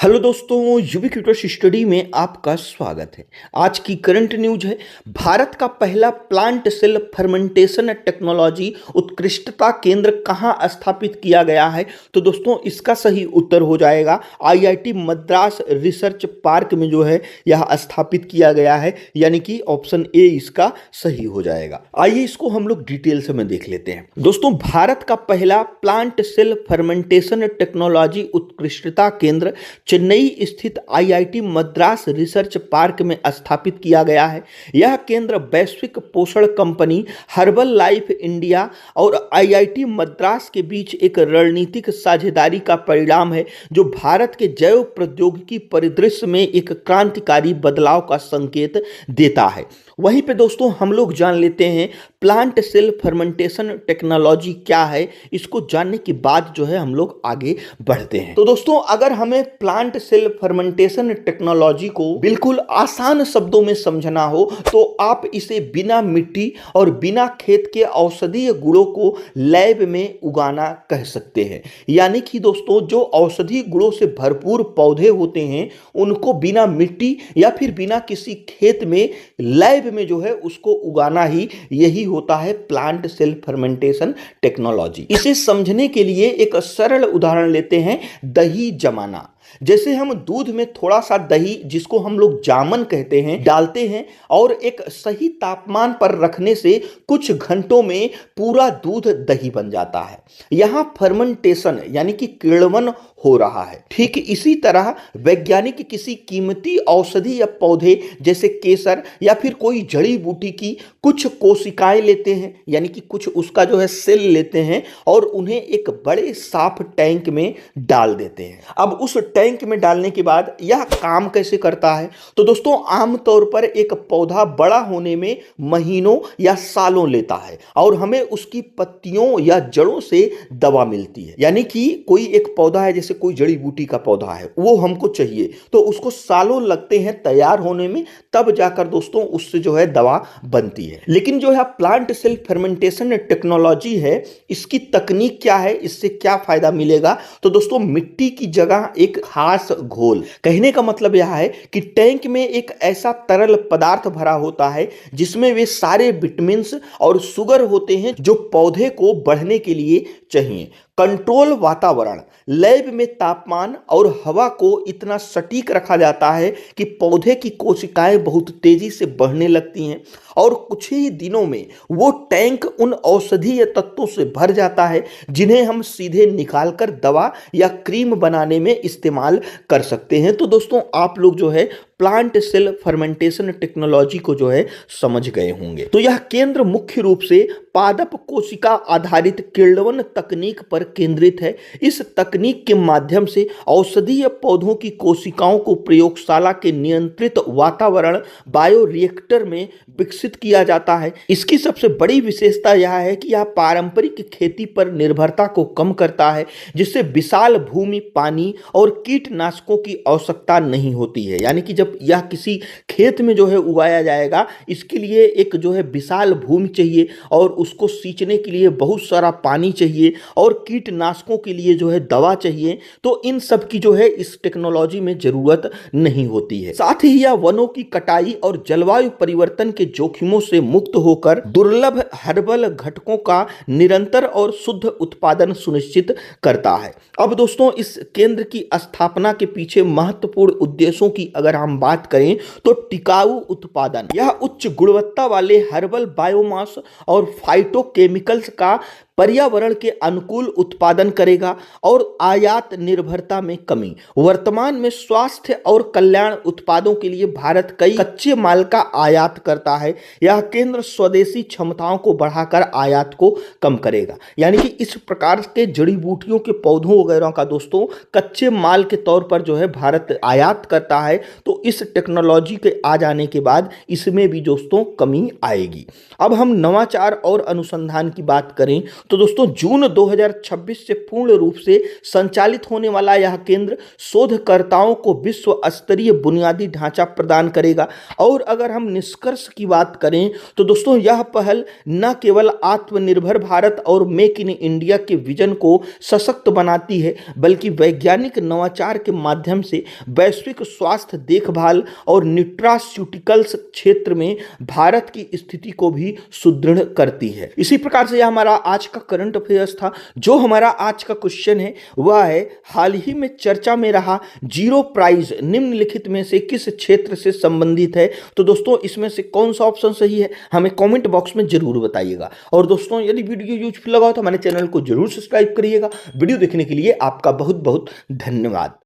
Hello दोस्तों, ubiquitous study में आपका स्वागत है। आज की करंट न्यूज है, भारत का पहला प्लांट सेल फर्मेंटेशन टेक्नोलॉजी उत्कृष्टता केंद्र कहां स्थापित किया गया है। तो दोस्तों इसका सही उत्तर हो जाएगा आईआईटी मद्रास रिसर्च पार्क में जो है यह स्थापित किया गया है, यानी कि ऑप्शन ए इसका सही हो जाएगा। आइए इसको हम लोग डिटेल से में देख लेते हैं। दोस्तों भारत का पहला प्लांट सेल फर्मेंटेशन टेक्नोलॉजी उत्कृष्टता केंद्र चेन्नई स्थित आईआईटी मद्रास रिसर्च पार्क में स्थापित किया गया है। यह केंद्र वैश्विक पोषण कंपनी हर्बल लाइफ इंडिया और आईआईटी मद्रास के बीच एक रणनीतिक साझेदारी का परिणाम है, जो भारत के जैव प्रौद्योगिकी परिदृश्य में एक क्रांतिकारी बदलाव का संकेत देता है। वहीं पे दोस्तों हम लोग जान लेते हैं प्लांट सेल फर्मेंटेशन टेक्नोलॉजी क्या है। इसको जानने के बाद जो है हम लोग आगे बढ़ते हैं। तो दोस्तों अगर हमें प्लांट सेल फर्मेंटेशन टेक्नोलॉजी को बिल्कुल आसान शब्दों में समझना हो तो आप इसे बिना मिट्टी और बिना खेत के औषधीय गुणों को लैब में उगाना कह सकते हैं। यानी कि दोस्तों जो औषधीय गुणों से भरपूर पौधे होते हैं उनको बिना मिट्टी या फिर बिना किसी खेत में लैब में जो है उसको उगाना ही यही होता है प्लांट सेल फर्मेंटेशन टेक्नोलॉजी। इसे समझने के लिए एक सरल उदाहरण लेते हैं, दही जमाना। जैसे हम दूध में थोड़ा सा दही, जिसको हम लोग जामन कहते हैं, डालते हैं और एक सही तापमान पर रखने से कुछ घंटों में पूरा दूध दही बन जाता है। यहां फर्मेंटेशन यानी कि किण्वन हो रहा है। ठीक इसी तरह वैज्ञानिक किसी कीमती औषधि या पौधे जैसे केसर या फिर कोई जड़ी बूटी की कुछ कोशिकाएं लेते हैं, यानी कि कुछ उसका जो है सेल लेते हैं और उन्हें एक बड़े साफ टैंक में डाल देते हैं। अब उस टैंक में डालने के बाद यह काम कैसे करता है, तो दोस्तों आमतौर पर एक पौधा बड़ा होने में महीनों या सालों लेता है और हमें उसकी पत्तियों या जड़ों से दवा मिलती है। यानी कि कोई एक पौधा है, जैसे कोई जड़ी बूटी का पौधा है, वो हमको चाहिए तो उसको सालों लगते हैं तैयार होने में, तब जाकर दोस्तों उससे जो है दवा बनती है। लेकिन जो है प्लांट सेल फर्मेंटेशन टेक्नोलॉजी है, इसकी तकनीक क्या है, इससे क्या फायदा मिलेगा, तो दोस्तों मिट्टी की जगह एक खास घोल। कहने का मतलब यह है कि टैंक में एक ऐसा तरल पदार्थ भरा होता है जिसमें वे सारे विटामिन्स और शुगर होते हैं जो पौधे को बढ़ने के लिए चाहिए। कंट्रोल वातावरण, लैब में तापमान और हवा को इतना सटीक रखा जाता है कि पौधे की कोशिकाएं बहुत तेजी से बढ़ने लगती हैं और कुछ ही दिनों में वो टैंक उन औषधीय तत्वों से भर जाता है जिन्हें हम सीधे निकालकर दवा या क्रीम बनाने में इस्तेमाल कर सकते हैं। तो दोस्तों आप लोग जो है प्लांट सेल फर्मेंटेशन टेक्नोलॉजी को जो है समझ गए होंगे। तो यह केंद्र मुख्य रूप से पादप कोशिका आधारित किण्वन तकनीक पर केंद्रित है। इस तकनीक के माध्यम से औषधीय पौधों की कोशिकाओं को प्रयोगशाला के नियंत्रित वातावरण बायोरिएक्टर में विकसित किया जाता है। इसकी सबसे बड़ी विशेषता यह है कि यह पारंपरिक खेती पर निर्भरता को कम करता है, जिससे विशाल भूमि, पानी और कीटनाशकों की आवश्यकता नहीं होती है। यानी कि जब यह किसी खेत में जो है उगाया जाएगा, इसके लिए एक जो है विशाल भूमि चाहिए और उसको सींचने के लिए बहुत सारा पानी चाहिए और कीटनाशकों के लिए जो है दवा चाहिए। तो इन सब की जो है इस टेक्नोलॉजी में जरूरत नहीं होती है। साथ ही यह वनों की कटाई और जलवायु परिवर्तन के जोखिमों से मुक्त होकर दुर्लभ हर्बल घटकों का निरंतर और शुद्ध उत्पादन सुनिश्चित करता है। अब दोस्तों इस केंद्र की स्थापना के पीछे महत्वपूर्ण उद्देश्यों की अगर हम बात करें तो टिकाऊ उत्पादन, यह उच्च गुणवत्ता वाले हर्बल बायोमास और फाइटोकेमिकल्स का पर्यावरण के अनुकूल उत्पादन करेगा और आयात निर्भरता में कमी। वर्तमान में स्वास्थ्य और कल्याण उत्पादों के लिए भारत कई कच्चे माल का आयात करता है। यह केंद्र स्वदेशी क्षमताओं को बढ़ाकर आयात को कम करेगा। यानी कि इस प्रकार के जड़ी बूटियों के पौधों वगैरह का दोस्तों कच्चे माल के तौर पर जो है भारत आयात करता है। तो इस टेक्नोलॉजी के आ जाने के बाद इसमें भी दोस्तों कमी आएगी। अब हम नवाचार और अनुसंधान की बात करें तो दोस्तों जून 2026 से पूर्ण रूप से संचालित होने वाला यह केंद्र शोधकर्ताओं को विश्व स्तरीय बुनियादी ढांचा प्रदान करेगा। और अगर हम निष्कर्ष की बात करें तो दोस्तों यह पहल न केवल आत्मनिर्भर भारत और मेक इन इंडिया के विजन को सशक्त बनाती है, बल्कि वैज्ञानिक नवाचार के माध्यम से वैश्विक स्वास्थ्य देखभाल और न्यूट्रास्यूटिकल्स क्षेत्र में भारत की स्थिति को भी सुदृढ़ करती है। इसी प्रकार से यह हमारा आज का करंट अफेयर्स था। जो हमारा आज का क्वेश्चन है वह है, हाल ही में चर्चा में रहा जीरो प्राइज निम्नलिखित में से किस क्षेत्र से संबंधित है? तो दोस्तों इसमें से कौन सा ऑप्शन सही है हमें कमेंट बॉक्स में जरूर बताइएगा। और दोस्तों यदि वीडियो यूजफुल लगा हो तो हमारे चैनल को जरूर सब्सक्राइब करिएगा। वीडियो देखने के लिए आपका बहुत बहुत धन्यवाद।